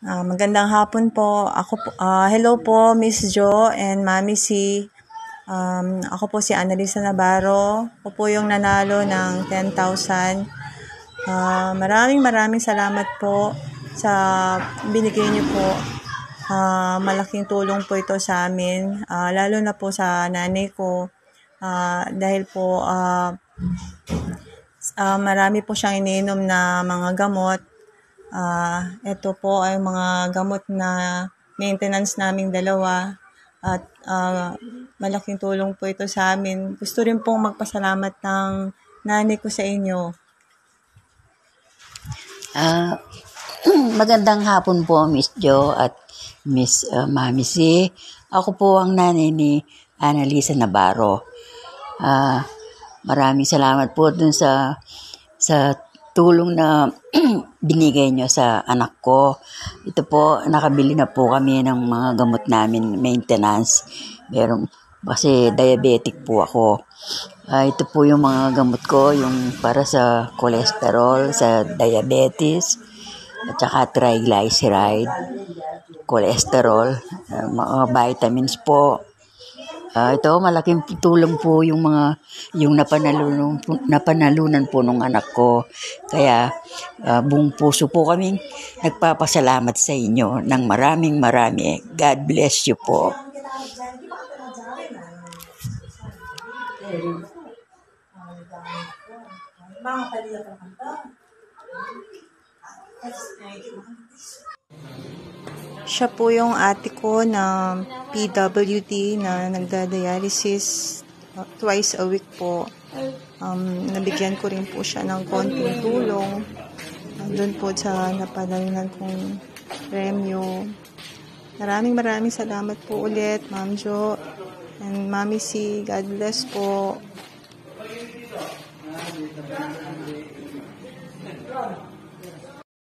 Magandang hapon po. Hello po, Miss Jo and Mami C. Ako po si Annalisa Navarro. Ako po yung nanalo ng 10,000. Maraming salamat po sa binigay niyo po. Malaking tulong po ito sa amin, lalo na po sa nanay ko. Dahil po marami po siyang iniinom na mga gamot. Ito po ay mga gamot na maintenance naming dalawa at malaking tulong po ito sa amin. Gusto rin pong magpasalamat ng nanay ko sa inyo. Magandang hapon po, Miss Jo at Miss Mami C. Ako po ang nanay ni Annalisa Navarro. Maraming salamat po dun sa tulong na binigay nyo sa anak ko. Ito po, nakabili na po kami ng mga gamot namin, maintenance. Kasi diabetic po ako. Ito po yung mga gamot ko, yung para sa cholesterol, sa diabetes, at saka triglyceride, cholesterol, mga vitamins po. Ito, malaking tulong po yung napanalunan po ng anak ko. Kaya buong puso po kaming nagpapasalamat sa inyo ng maraming. God bless you po. Siya po yung ate ko na PWD na nagda-dialysis twice a week po. Nabigyan ko rin po siya ng konting tulong doon po sa napanalunan kong premyo. Maraming salamat po ulit, Ma'am Jo and Mami C. God bless po.